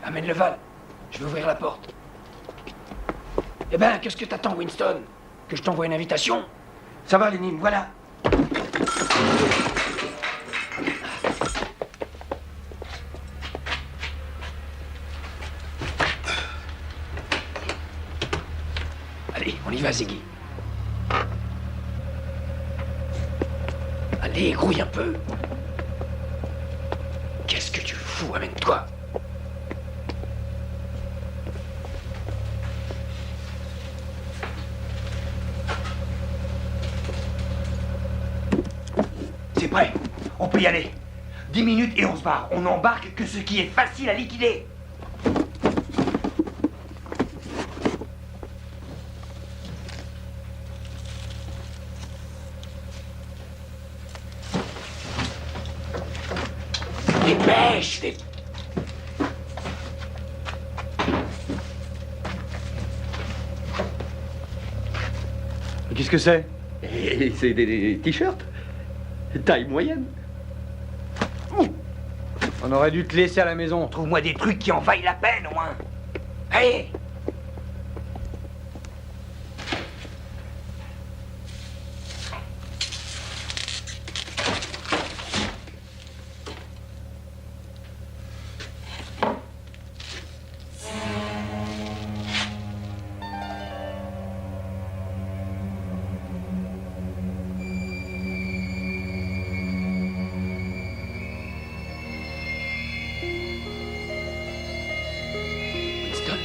Amène le Val. Je vais ouvrir la porte. Eh ben, qu'est-ce que t'attends, Winston? Que je t'envoie une invitation? Ça va, Lénine, voilà. Allez, on y va, Ziggy. Allez, grouille un peu. Qu'est-ce que tu fous? Amène-toi. C'est prêt. On peut y aller. 10 minutes et on se barre. On n'embarque que ce qui est facile à liquider. Dépêche, des... Qu'est-ce que c'est? C'est des t-shirts. Taille moyenne. On aurait dû te laisser à la maison. Trouve-moi des trucs qui en vaillent la peine, au moins. Allez! Winston?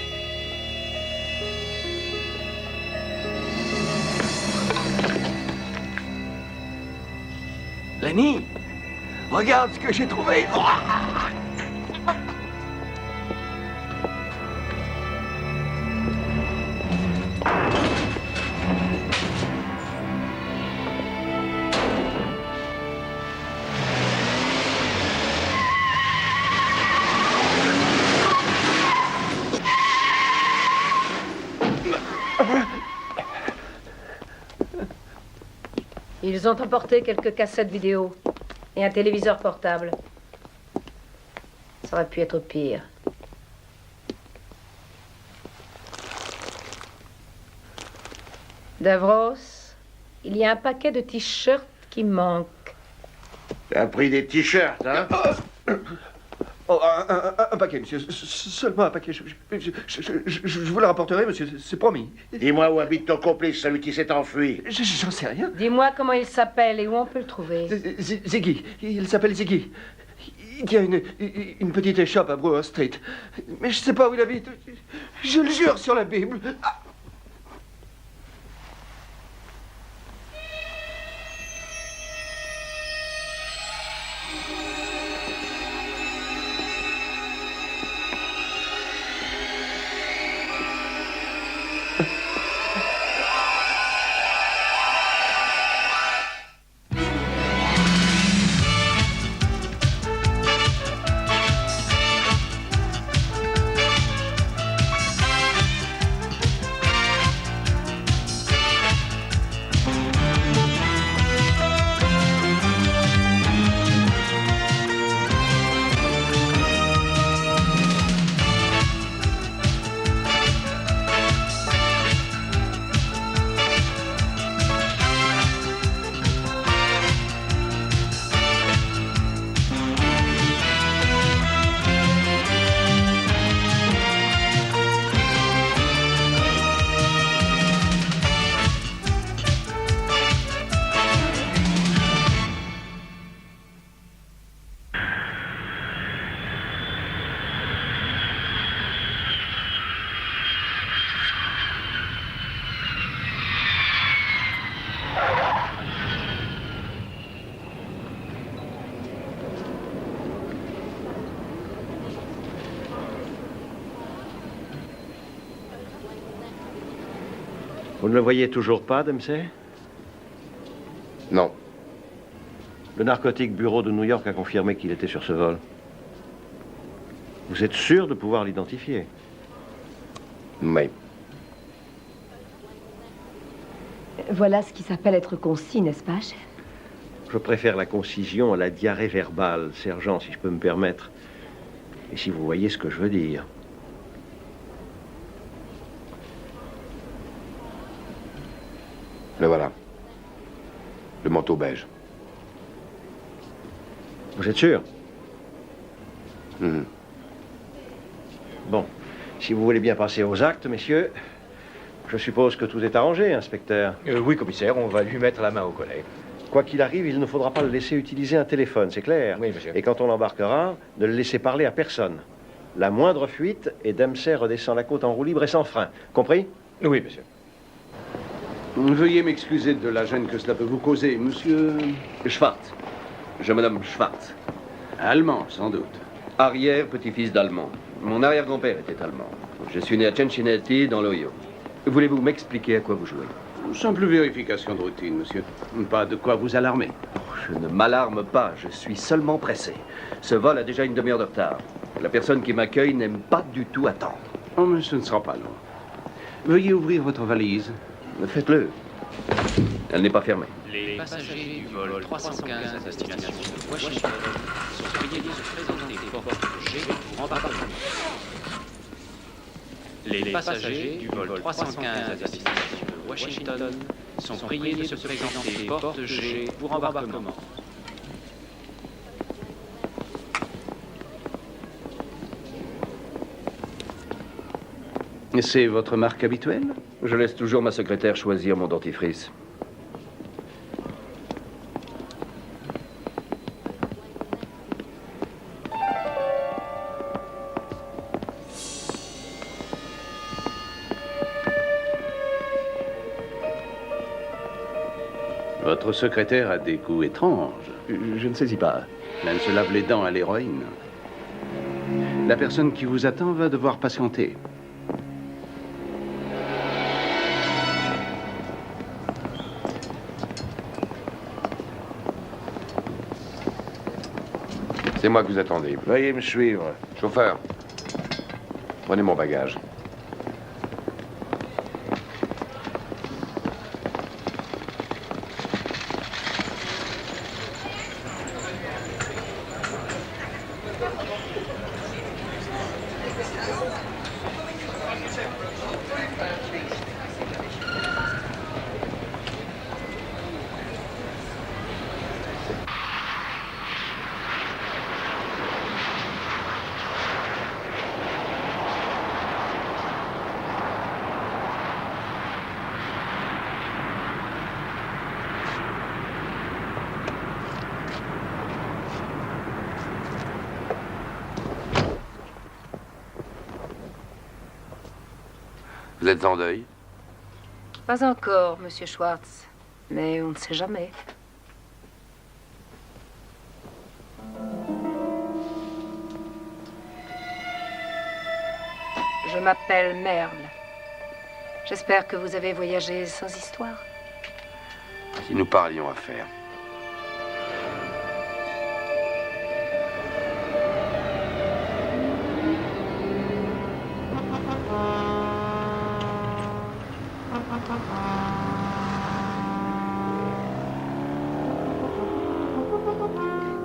Lenny, regarde ce que j'ai trouvé. Ils ont emporté quelques cassettes vidéo et un téléviseur portable. Ça aurait pu être pire. Davros, il y a un paquet de t-shirts qui manque. T'as pris des t-shirts, hein? Oh, un paquet, monsieur. Seulement un paquet. Je vous le rapporterai, monsieur. C'est promis. Dis-moi où habite ton complice, celui qui s'est enfui. J'en sais rien. Dis-moi comment il s'appelle et où on peut le trouver. Ziggy. Il s'appelle Ziggy. Il tient une petite échoppe à Brewer Street. Mais je sais pas où il habite. Je le jure sur la Bible. Vous ne le voyez toujours pas, Dempsey? Non. Le Narcotic Bureau de New York a confirmé qu'il était sur ce vol. Vous êtes sûr de pouvoir l'identifier? Oui. Voilà ce qui s'appelle être concis, n'est-ce pas, chef? Je préfère la concision à la diarrhée verbale, sergent, si je peux me permettre. Et si vous voyez ce que je veux dire. Le voilà. Le manteau beige. Vous êtes sûr? Mhm. Bon, si vous voulez bien passer aux actes, messieurs, je suppose que tout est arrangé, inspecteur. Oui, commissaire, on va lui mettre la main au collet. Quoi qu'il arrive, il ne faudra pas le laisser utiliser un téléphone, c'est clair? Oui, monsieur. Et quand on l'embarquera, ne le laissez parler à personne. La moindre fuite, et Dempsey redescend la côte en roue libre et sans frein. Compris? Oui, monsieur. Veuillez m'excuser de la gêne que cela peut vous causer, monsieur... Schwartz. Je me nomme Schwartz. Allemand, sans doute. Arrière-petit-fils d'Allemand. Mon arrière-grand-père était allemand. Je suis né à Cincinnati, dans l'Ohio. Voulez-vous m'expliquer à quoi vous jouez? Simple vérification de routine, monsieur. Pas de quoi vous alarmer. Je ne m'alarme pas, je suis seulement pressé. Ce vol a déjà une demi-heure de retard. La personne qui m'accueille n'aime pas du tout attendre. Oh, mais ce ne sera pas long. Veuillez ouvrir votre valise. Faites-le. Elle n'est pas fermée. Les passagers du vol 315 à destination de Washington sont priés de se présenter porte G pour embarquement. Les passagers du vol 315 à destination de Washington sont priés de se présenter porte G pour embarquement. C'est votre marque habituelle? Je laisse toujours ma secrétaire choisir mon dentifrice. Votre secrétaire a des goûts étranges. Je ne saisis pas. Elle se lave les dents à l'héroïne. La personne qui vous attend va devoir patienter. C'est moi que vous attendez. Veuillez me suivre. Chauffeur, prenez mon bagage. Vous êtes en deuil? Pas encore, monsieur Schwartz. Mais on ne sait jamais. Je m'appelle Merle. J'espère que vous avez voyagé sans histoire. Si nous parlions affaires.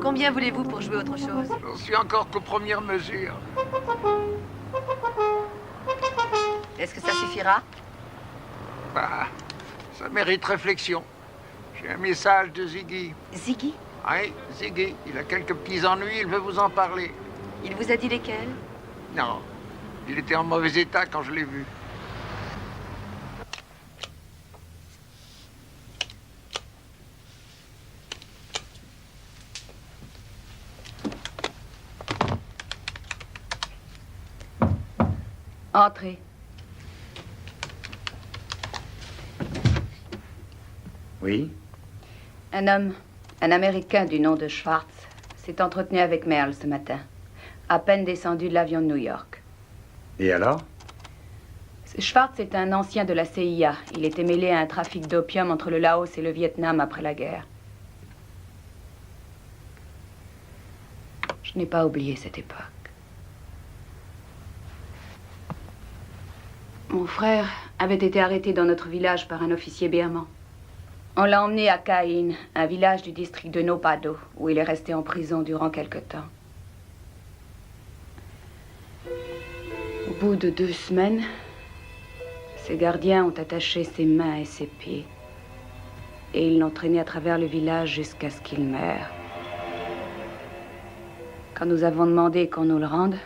Combien voulez-vous pour jouer autre chose? J'en suis encore qu'aux premières mesures. Est-ce que ça suffira? Bah, ça mérite réflexion. J'ai un message de Ziggy. Ziggy? Oui, Ziggy. Il a quelques petits ennuis, il veut vous en parler. Il vous a dit lesquels? Non, il était en mauvais état quand je l'ai vu. Entrez. Oui? Un homme, un Américain du nom de Schwartz, s'est entretenu avec Merle ce matin, à peine descendu de l'avion de New York. Et alors? Schwartz est un ancien de la CIA. Il était mêlé à un trafic d'opium entre le Laos et le Vietnam après la guerre. Je n'ai pas oublié cette époque. Mon frère avait été arrêté dans notre village par un officier birman. On l'a emmené à Caïn, un village du district de Nopado, où il est resté en prison durant quelque temps. bout de 2 semaines, ses gardiens ont attaché ses mains et ses pieds. Et ils l'ont traîné à travers le village jusqu'à ce qu'il meure. Quand nous avons demandé qu'on nous le rende,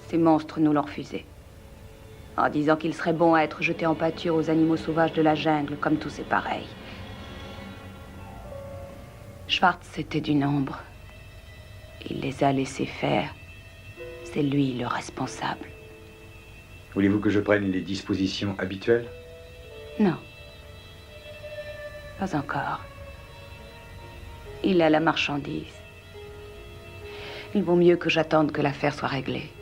ces monstres nous l'ont refusé. En disant qu'il serait bon à être jeté en pâture aux animaux sauvages de la jungle, comme tous ses pareils. Schwartz était du nombre. Il les a laissés faire. C'est lui le responsable. Voulez-vous que je prenne les dispositions habituelles? Non. Pas encore. Il a la marchandise. Il vaut mieux que j'attende que l'affaire soit réglée.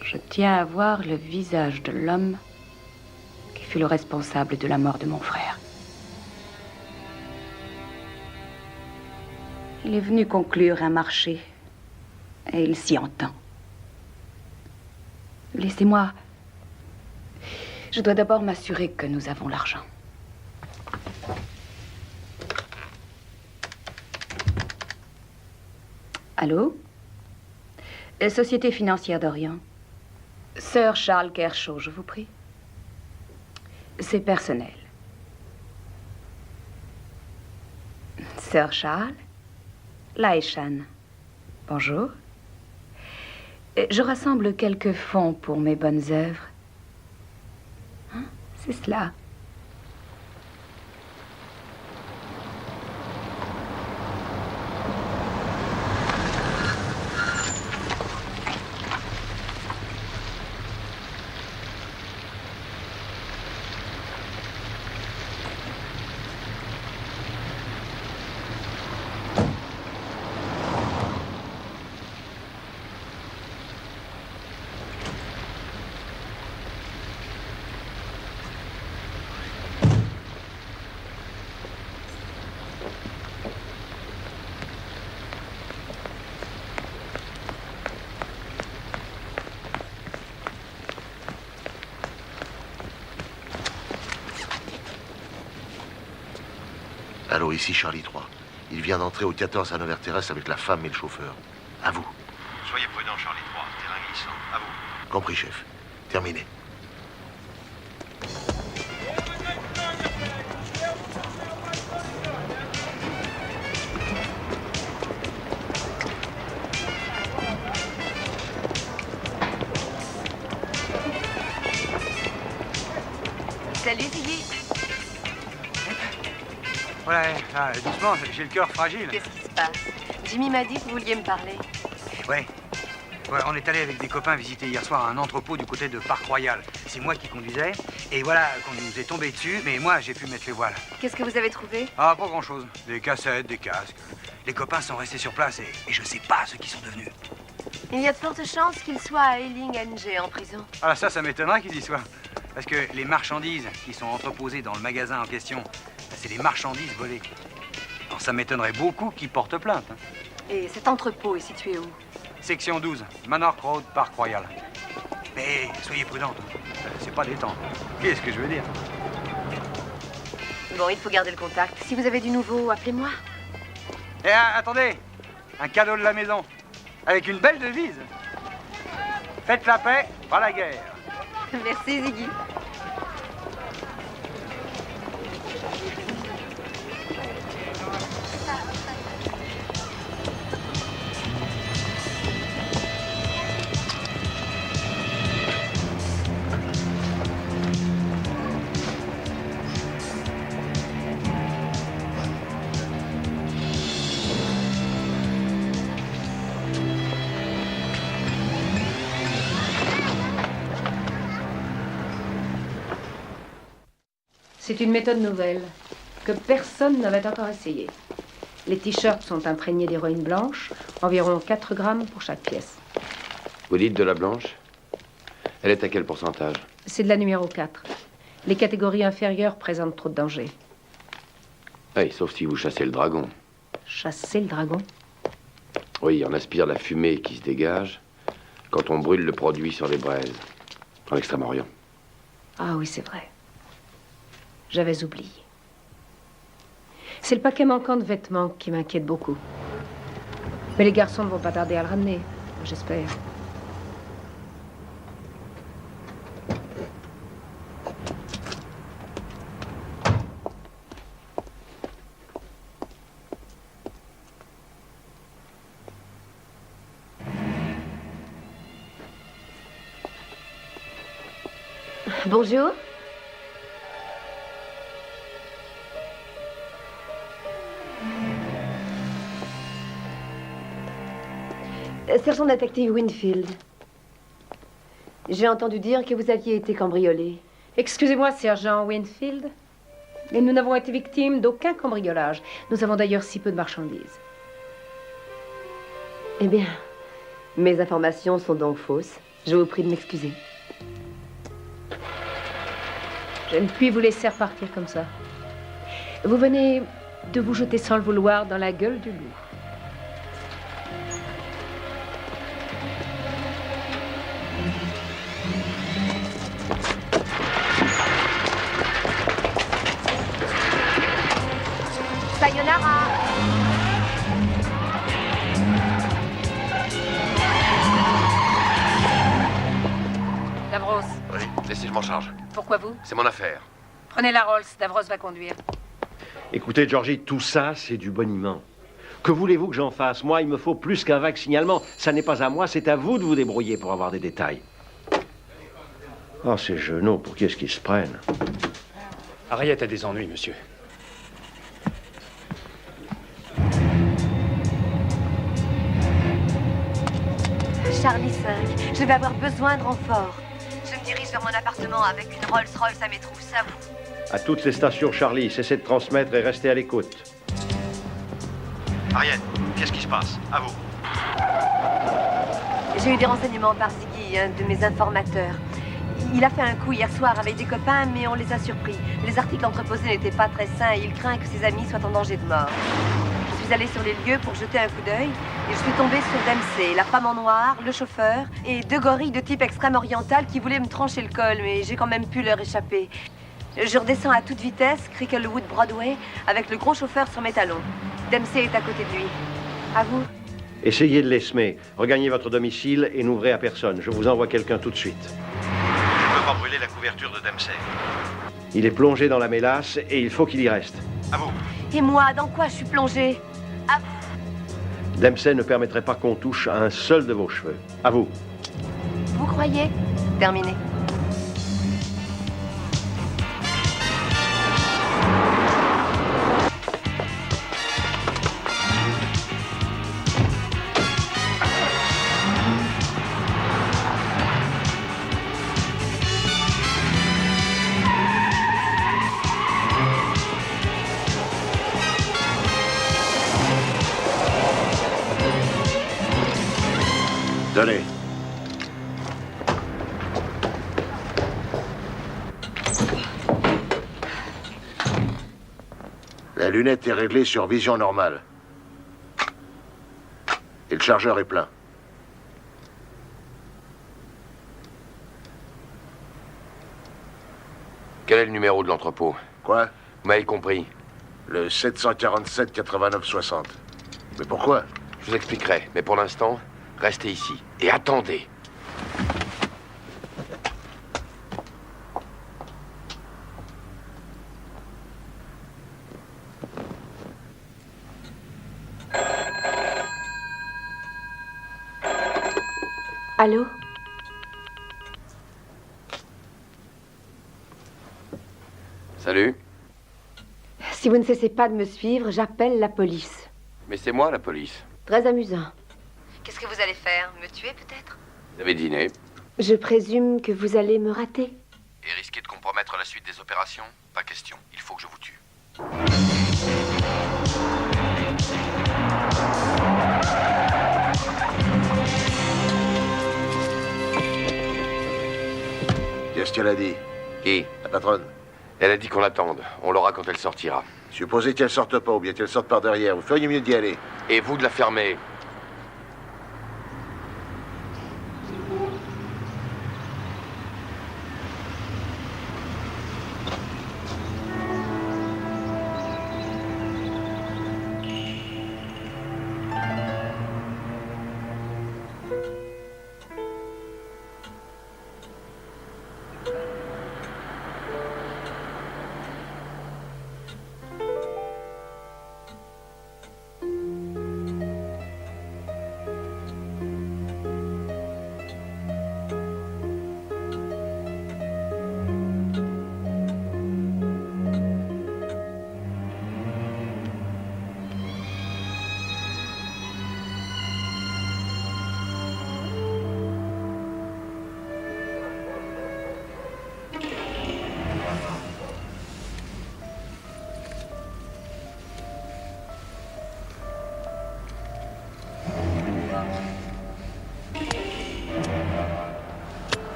Je tiens à voir le visage de l'homme qui fut le responsable de la mort de mon frère. Il est venu conclure un marché et il s'y entend. Laissez-moi... Je dois d'abord m'assurer que nous avons l'argent. Allô? Société financière d'Orient. Sir Charles Kershaw, je vous prie. C'est personnel. Sir Charles? Laïchan. Bonjour. Je rassemble quelques fonds pour mes bonnes œuvres. Hein? C'est cela. Allô, ici Charlie 3. Il vient d'entrer au 14 à Nouvelle Terrasse avec la femme et le chauffeur. À vous. Soyez prudent, Charlie 3. Terrain glissant. À vous. Compris, chef. Terminé. Salut, Ziggy. Ouais, doucement, j'ai le cœur fragile. Qu'est-ce qui se passe? Jimmy m'a dit que vous vouliez me parler. Ouais, on est allé avec des copains visiter hier soir un entrepôt du côté de Parc Royal. C'est moi qui conduisais, et voilà qu'on nous est tombé dessus, mais moi j'ai pu mettre les voiles. Qu'est-ce que vous avez trouvé? Ah, pas grand-chose. Des cassettes, des casques. Les copains sont restés sur place et je sais pas ce qu'ils sont devenus. Il y a de fortes chances qu'il soit à Eiling NG en prison. Ah, ça m'étonnerait qu'ils y soient. Parce que les marchandises qui sont entreposées dans le magasin en question, c'est des marchandises volées. Alors ça m'étonnerait beaucoup qu'ils portent plainte. Hein. Et cet entrepôt est situé où? Section 12, Manor Road, Parc Royal. Mais soyez prudente, c'est pas détente. Qu'est-ce que je veux dire? Bon, il faut garder le contact. Si vous avez du nouveau, appelez-moi. Et attendez, un cadeau de la maison, avec une belle devise. Faites la paix, pas la guerre. Merci, Ziggy. C'est une méthode nouvelle que personne n'avait encore essayée. Les t-shirts sont imprégnés d'héroïne blanche, environ 4 grammes pour chaque pièce. Vous dites de la blanche? Elle est à quel pourcentage? C'est de la numéro 4. Les catégories inférieures présentent trop de danger. Oui, sauf si vous chassez le dragon. Chasser le dragon? Oui, on aspire la fumée qui se dégage quand on brûle le produit sur les braises, en Extrême-Orient. Ah oui, c'est vrai. J'avais oublié. C'est le paquet manquant de vêtements qui m'inquiète beaucoup. Mais les garçons ne vont pas tarder à le ramener, j'espère. Bonjour. Sergent détective Winfield. J'ai entendu dire que vous aviez été cambriolé. Excusez-moi, sergent Winfield, mais nous n'avons été victimes d'aucun cambriolage. Nous avons d'ailleurs si peu de marchandises. Eh bien, mes informations sont donc fausses. Je vous prie de m'excuser. Je ne puis vous laisser repartir comme ça. Vous venez de vous jeter sans le vouloir dans la gueule du loup. Sayonara. Davros. Oui, laissez, je m'en charge. Pourquoi vous? C'est mon affaire. Prenez la Rolls, Davros va conduire. Écoutez, Georgie, tout ça, c'est du boniment. Que voulez-vous que j'en fasse? Moi, il me faut plus qu'un vague signalement. Ça n'est pas à moi, c'est à vous de vous débrouiller pour avoir des détails. Oh, ces genoux, pour qui est-ce qu'ils se prennent? Harriet a des ennuis, monsieur. Charlie 5, je vais avoir besoin de renfort. Je me dirige vers mon appartement avec une Rolls-Royce à mes trousses, à vous. À toutes les stations, Charlie, cessez de transmettre et restez à l'écoute. Harriet, qu'est-ce qui se passe? À vous. J'ai eu des renseignements par Ziggy, un de mes informateurs. Il a fait un coup hier soir avec des copains, mais on les a surpris. Les articles entreposés n'étaient pas très sains et il craint que ses amis soient en danger de mort. Je suis allée sur les lieux pour jeter un coup d'œil et je suis tombée sur Dempsey, la femme en noir, le chauffeur et deux gorilles de type extrême oriental qui voulaient me trancher le col, mais j'ai quand même pu leur échapper. Je redescends à toute vitesse, Cricklewood Broadway, avec le gros chauffeur sur mes talons. Dempsey est à côté de lui. À vous. Essayez de l'esmer. Regagnez votre domicile et n'ouvrez à personne. Je vous envoie quelqu'un tout de suite. Je ne peux pas brûler la couverture de Dempsey. Il est plongé dans la mélasse et il faut qu'il y reste. À vous. Et moi, dans quoi je suis plongée? À vous. Dempsey ne permettrait pas qu'on touche à un seul de vos cheveux. À vous. Vous croyez? Terminé. Donnez. La lunette est réglée sur vision normale. Et le chargeur est plein. Quel est le numéro de l'entrepôt? Quoi? Vous m'avez compris. Le 747 89 60. Mais pourquoi? Je vous expliquerai, mais pour l'instant, restez ici et attendez. Allô? Salut. Si vous ne cessez pas de me suivre, j'appelle la police. Mais c'est moi la police. Très amusant. Qu'est-ce que vous allez faire? Me tuer peut-être? Vous avez dîné Je présume que vous allez me rater. et risquer de compromettre la suite des opérations? Pas question. Il faut que je vous tue. Qu'est-ce qu'elle a dit? Qui? La patronne. Elle a dit qu'on l'attende. On l'aura quand elle sortira. Supposez qu'elle sorte pas ou bien qu'elle sorte par derrière. Vous feriez mieux d'y aller. Et vous de la fermer.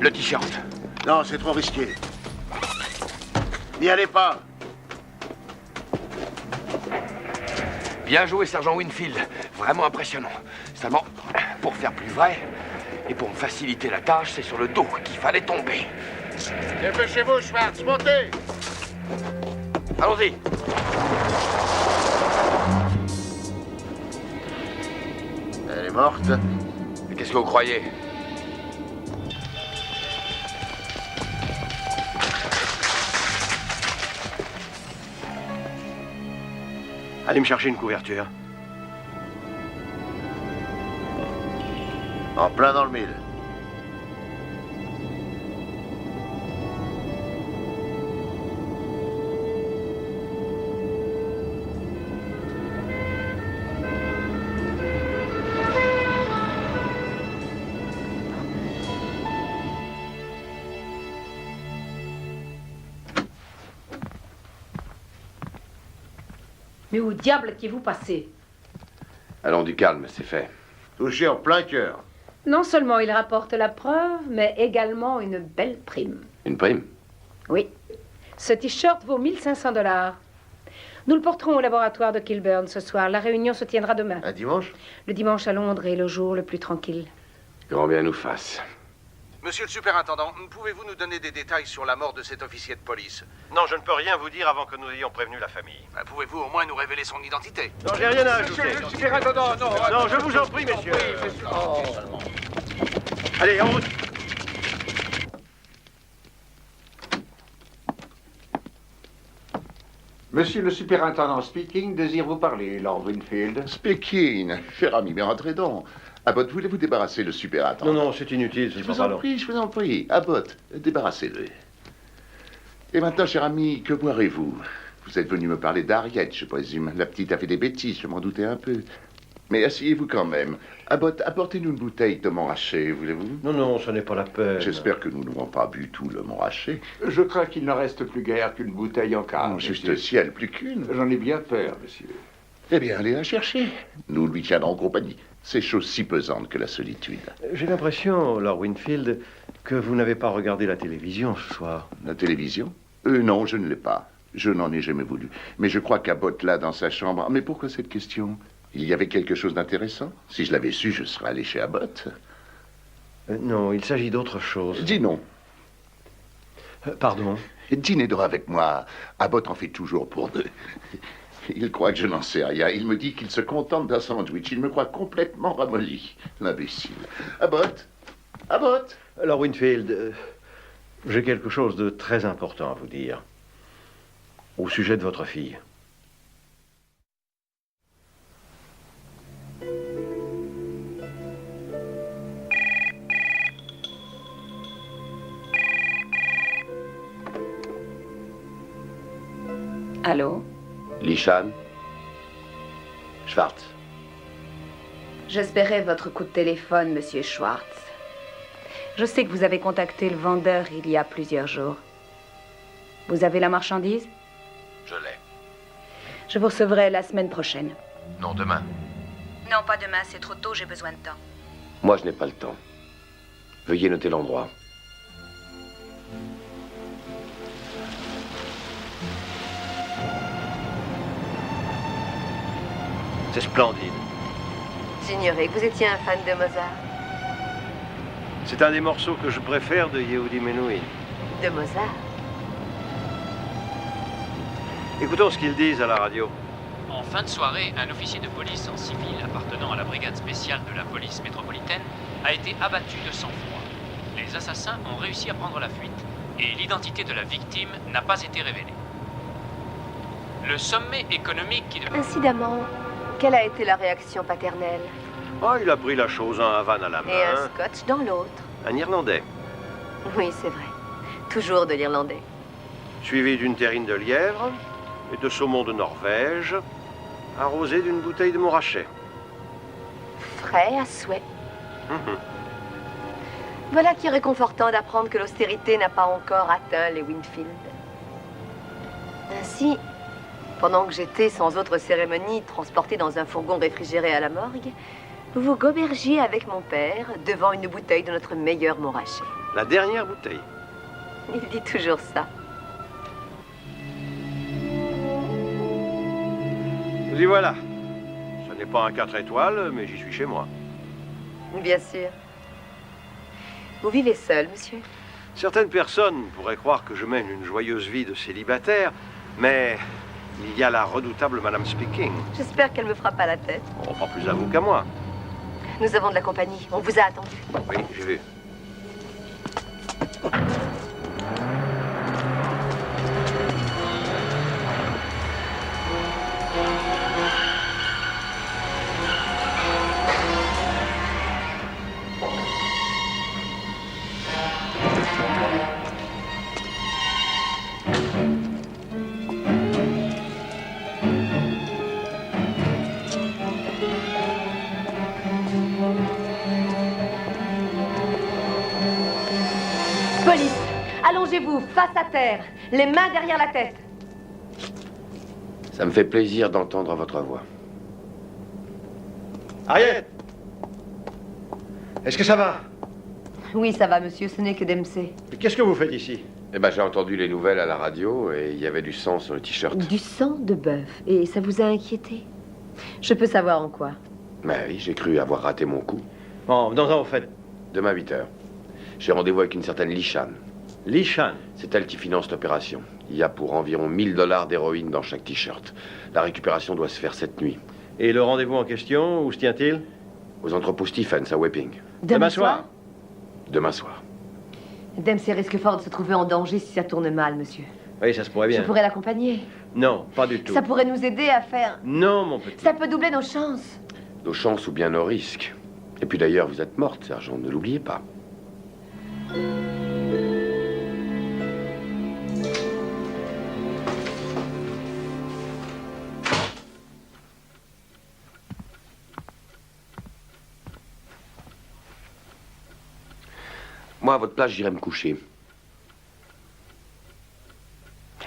Le t-shirt. Non, c'est trop risqué. N'y allez pas. Bien joué, sergent Winfield. Vraiment impressionnant. Seulement, pour faire plus vrai, et pour me faciliter la tâche, c'est sur le dos qu'il fallait tomber. Dépêchez-vous, Schwartz, montez. Allons-y. Elle est morte. Mais qu'est-ce que vous croyez? Allez me chercher une couverture. En plein dans le mille. Mais où diable qui vous passez? Allons, du calme, c'est fait. Touché en plein cœur. Non seulement il rapporte la preuve, mais également une belle prime. Une prime? Oui. Ce t-shirt vaut 1500 $. Nous le porterons au laboratoire de Kilburn ce soir. La réunion se tiendra demain. Un dimanche? Le dimanche à Londres est le jour le plus tranquille. Grand bien nous fasse. Monsieur le superintendant, pouvez-vous nous donner des détails sur la mort de cet officier de police? Non, je ne peux rien vous dire avant que nous ayons prévenu la famille. Pouvez-vous au moins nous révéler son identité? Non, j'ai rien à ajouter. Monsieur le superintendant, non. Non, je vous en prie, messieurs. Allez, en route. Monsieur le superintendant speaking, désire vous parler, Lord Winfield. Speaking, cher ami, mais rentrez donc. Abbott, voulez-vous débarrasser le superintendant? Non, c'est inutile, ce sera pas long. Je vous en prie. Abbott, débarrassez-le. Et maintenant, cher ami, que boirez-vous? Vous êtes venu me parler d'Harriet, je présume. La petite a fait des bêtises, je m'en doutais un peu. Mais asseyez-vous quand même. Abbott, apportez-nous une bouteille de Montrachet, voulez-vous? Non, ce n'est pas la peine. J'espère que nous n'aurons pas bu tout le Montrachet. Je crains qu'il ne reste plus guère qu'une bouteille en cave. Juste ciel, plus qu'une. J'en ai bien peur, monsieur. Eh bien, allez la chercher. Nous lui tiendrons compagnie. C'est chose si pesante que la solitude. J'ai l'impression, Lord Winfield, que vous n'avez pas regardé la télévision ce soir. La télévision? Non, je ne l'ai pas. Je n'en ai jamais voulu. Mais je crois qu'Abbott l'a dans sa chambre. Mais pourquoi cette question? Il y avait quelque chose d'intéressant? Si je l'avais su, je serais allé chez Abbott. Non, il s'agit d'autre chose. Dis non. Pardon? Dîner dehors avec moi. Abbott en fait toujours pour deux. Il croit que je n'en sais rien. Il me dit qu'il se contente d'un sandwich. Il me croit complètement ramolli. L'imbécile. Abbott? Abbott? Alors, Winfield, j'ai quelque chose de très important à vous dire. Au sujet de votre fille. Allô? Lishan? Schwartz? J'espérais votre coup de téléphone, monsieur Schwartz. Je sais que vous avez contacté le vendeur il y a plusieurs jours. Vous avez la marchandise? Je l'ai. Je vous recevrai la semaine prochaine. Non, demain. Non, pas demain, c'est trop tôt, j'ai besoin de temps. Moi, je n'ai pas le temps. Veuillez noter l'endroit. C'est splendide. J'ignorais que vous étiez un fan de Mozart. C'est un des morceaux que je préfère de Yehudi Menuhin. De Mozart? Écoutons ce qu'ils disent à la radio. En fin de soirée, un officier de police en civil appartenant à la brigade spéciale de la police métropolitaine a été abattu de sang-froid. Les assassins ont réussi à prendre la fuite et l'identité de la victime n'a pas été révélée. Le sommet économique qui... Incidemment, quelle a été la réaction paternelle? Ah, il a pris la chose en Havane à la main. Et un scotch dans l'autre. Un Irlandais. Oui, c'est vrai. Toujours de l'Irlandais. Suivi d'une terrine de lièvre et de saumon de Norvège, arrosé d'une bouteille de Montrachet. Frais à souhait. Voilà qui est réconfortant d'apprendre que l'austérité n'a pas encore atteint les Winfield. Ainsi, pendant que j'étais sans autre cérémonie transportée dans un fourgon réfrigéré à la morgue, Vous gobergiez avec mon père devant une bouteille de notre meilleur Montrachet. La dernière bouteille. Il dit toujours ça. Vous y voilà. Ce n'est pas un 4 étoiles, mais j'y suis chez moi. Bien sûr. Vous vivez seul, monsieur? Certaines personnes pourraient croire que je mène une joyeuse vie de célibataire, mais il y a la redoutable Madame Speaking. J'espère qu'elle me fera pas la tête. Oh, pas plus à vous qu'à moi. Nous avons de la compagnie. On vous a attendu. Oui, j'ai vu. Police, allongez-vous, face à terre, les mains derrière la tête. Ça me fait plaisir d'entendre votre voix. Harriet! Est-ce que ça va? Oui, ça va, monsieur, ce n'est que Dempsey. Qu'est-ce que vous faites ici? Eh ben, j'ai entendu les nouvelles à la radio et il y avait du sang sur le t-shirt. Du sang de bœuf, et ça vous a inquiété? Je peux savoir en quoi? Ben oui, j'ai cru avoir raté mon coup. Bon, dans au fait. Demain 8h. J'ai rendez-vous avec une certaine Lishan. Lishan? C'est elle qui finance l'opération. Il y a pour environ 1000 $ d'héroïne dans chaque t-shirt. La récupération doit se faire cette nuit. Et le rendez-vous en question, où se tient-il? Aux entrepôts Stephens à Wapping. Demain soir? Demain soir. Dempsey risque fort de se trouver en danger si ça tourne mal, monsieur. Oui, ça se pourrait bien. Je pourrais l'accompagner. Non, pas du tout. Ça pourrait nous aider à faire... Non, mon petit. Ça peut doubler nos chances. Nos chances ou bien nos risques. Et puis d'ailleurs, vous êtes morte, sergent, ne l'oubliez pas. Moi, à votre place, j'irai me coucher.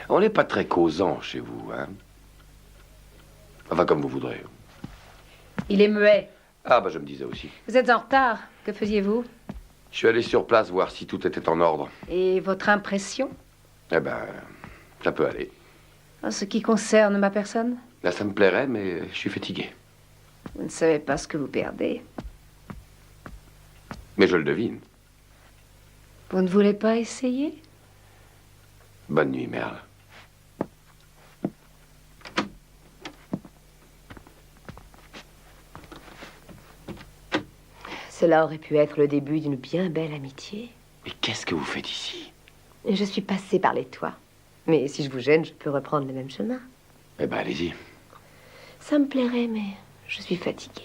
On n'est pas très causant chez vous, hein? Enfin, comme vous voudrez. Il est muet. Ah, bah, je me disais aussi. Vous êtes en retard. Que faisiez-vous? Je suis allé sur place voir si tout était en ordre. Et votre impression? Eh ben, ça peut aller. En ce qui concerne ma personne? Là, ça me plairait, mais je suis fatigué. Vous ne savez pas ce que vous perdez. Mais je le devine. Vous ne voulez pas essayer? Bonne nuit, Merle. Cela aurait pu être le début d'une bien belle amitié. Mais qu'est-ce que vous faites ici? Je suis passée par les toits. Mais si je vous gêne, je peux reprendre le même chemin. Eh ben, allez-y. Ça me plairait, mais je suis fatiguée.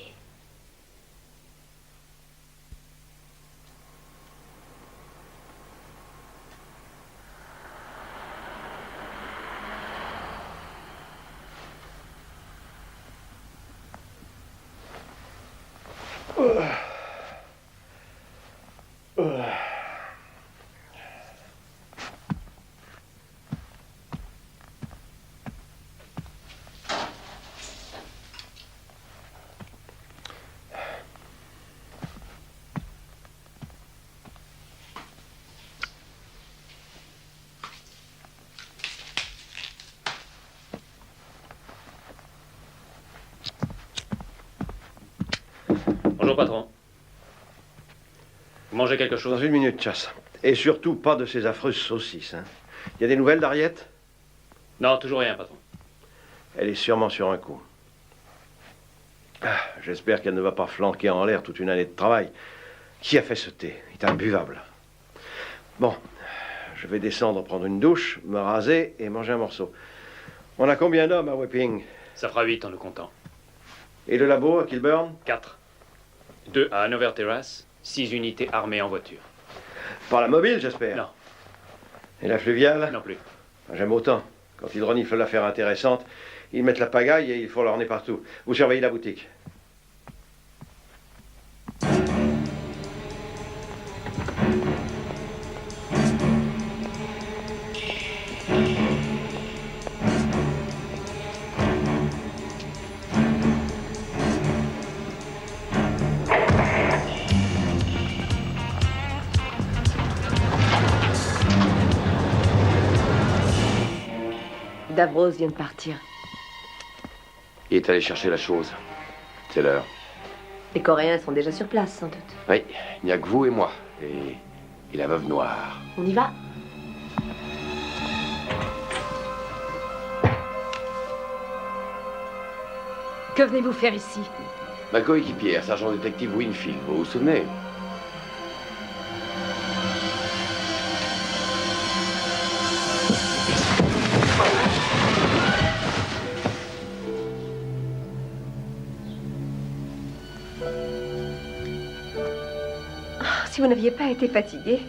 Bonjour, patron. Vous mangez quelque chose? Dans une minute, Chasse. Et surtout, pas de ces affreuses saucisses. Hein. Il y a des nouvelles d'Harriet? Non, toujours rien, patron. Elle est sûrement sur un coup. Ah, j'espère qu'elle ne va pas flanquer en l'air toute une année de travail. Qui a fait ce thé? Il est imbuvable. Bon, je vais descendre prendre une douche, me raser et manger un morceau. On a combien d'hommes à Wapping? Ça fera 8 en le comptant. Et le labo à Kilburn? 4. 2 à Hanover Terrace, 6 unités armées en voiture. Pas la mobile, j'espère? Non. Et la fluviale? Non plus. J'aime autant. Quand ils reniflent l'affaire intéressante, ils mettent la pagaille et ils font leur nez partout. Vous surveillez la boutique. Davros vient de partir. Il est allé chercher la chose. C'est l'heure. Les Coréens sont déjà sur place, sans doute. Oui, il n'y a que vous et moi. Et la veuve noire. On y va? Que venez-vous faire ici? Ma coéquipière, sergent détective Winfield, vous vous souvenez? Si vous n'aviez pas été fatigué.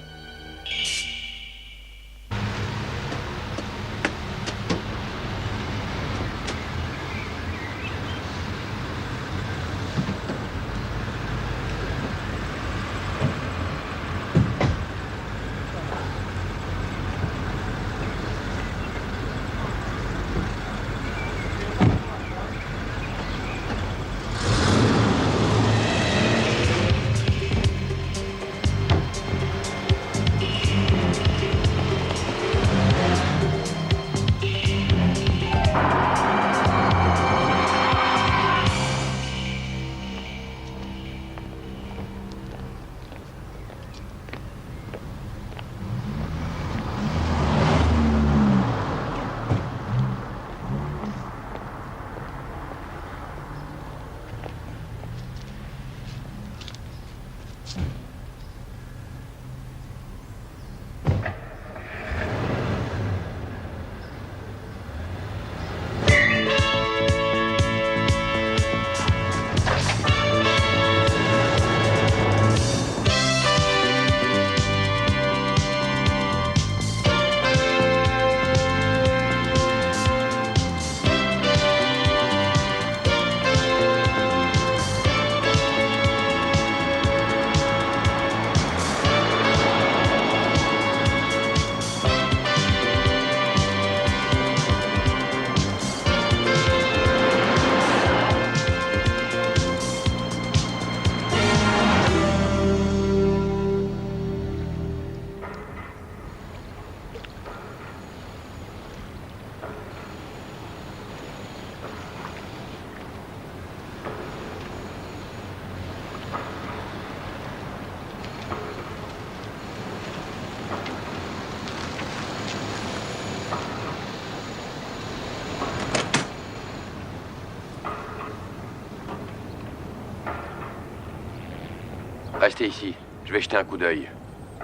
Restez ici. Je vais jeter un coup d'œil.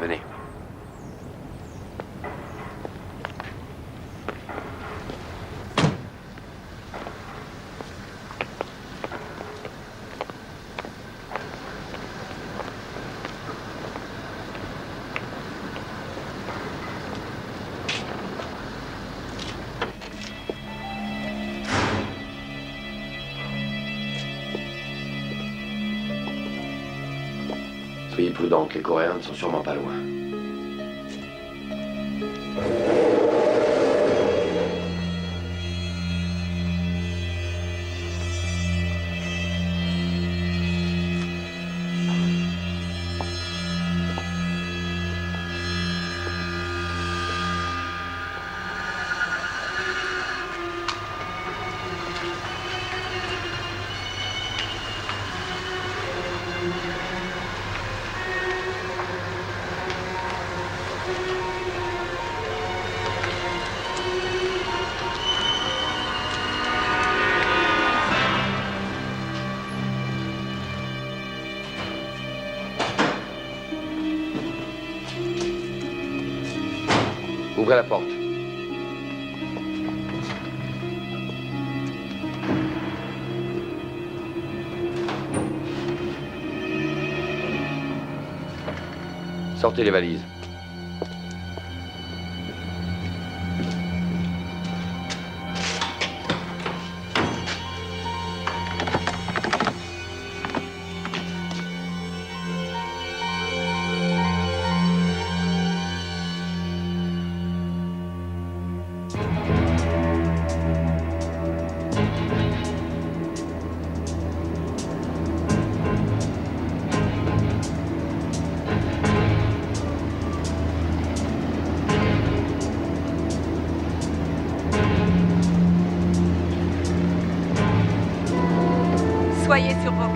Venez. Soyez prudents, les Coréens ne sont sûrement pas loin. Ouvrez la porte. Sortez les valises.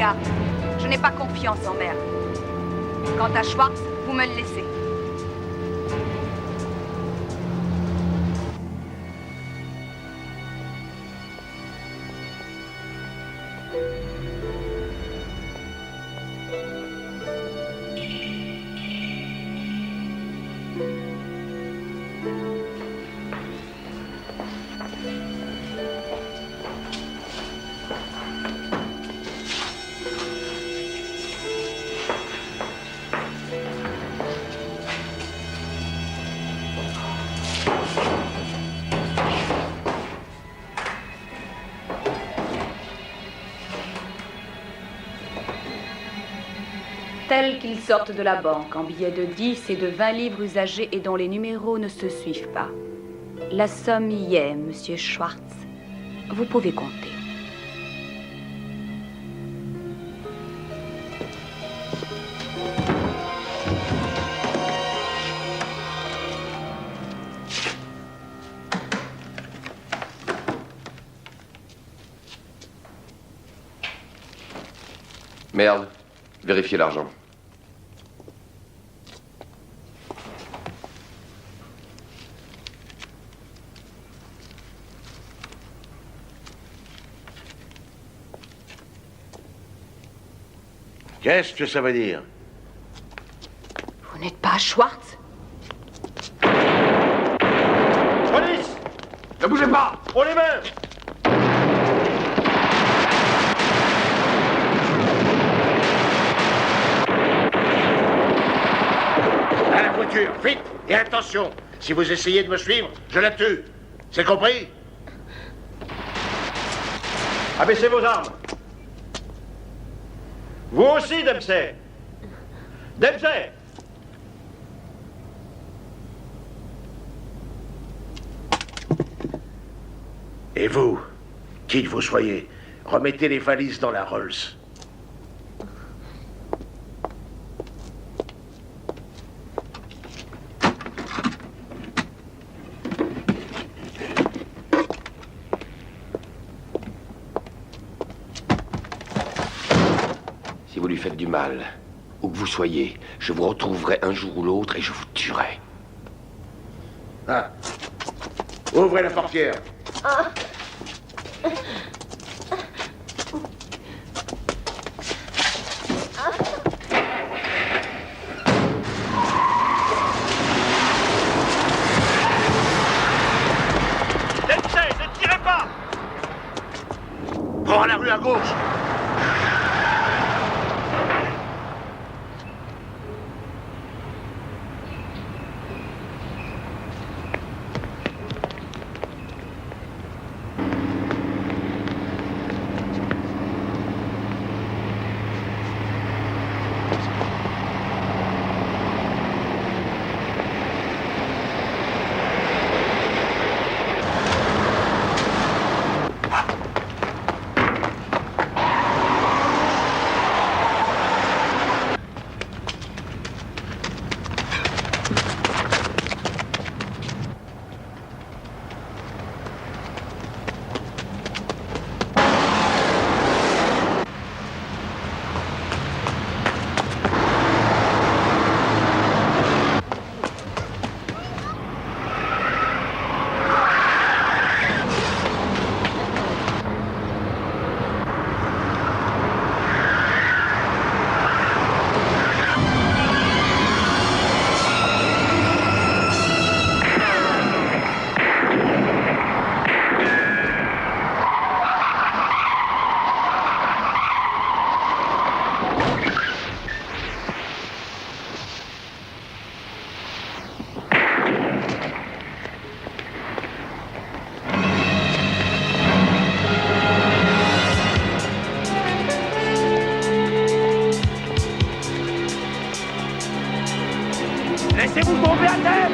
Braga. Je n'ai pas confiance en Merle. Quant à Schwartz, vous me le laissez. Tels qu'ils sortent de la banque, en billets de 10 et de 20 livres usagés et dont les numéros ne se suivent pas. La somme y est, monsieur Schwartz. Vous pouvez compter. Merde, vérifiez l'argent. Qu'est-ce que ça veut dire? Vous n'êtes pas Schwartz? Police! Ne bougez pas! On les mains! À la voiture, vite! Et attention, si vous essayez de me suivre, je la tue. C'est compris? Abaissez vos armes. Vous aussi, Dempsey. Dempsey! Et vous, qui que vous soyez, remettez les valises dans la Rolls. Si vous lui faites du mal, où que vous soyez, je vous retrouverai un jour ou l'autre et je vous tuerai. Ah. Ouvrez la portière. Dempsey, ne tirez pas! Prends la rue à gauche. Laissez-vous tomber à terre!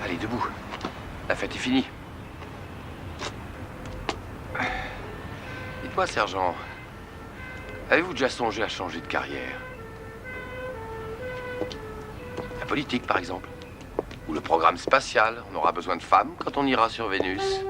Allez, debout. La fête est finie. Dites-moi, sergent, avez-vous déjà songé à changer de carrière? La politique, par exemple. Ou le programme spatial. On aura besoin de femmes quand on ira sur Vénus.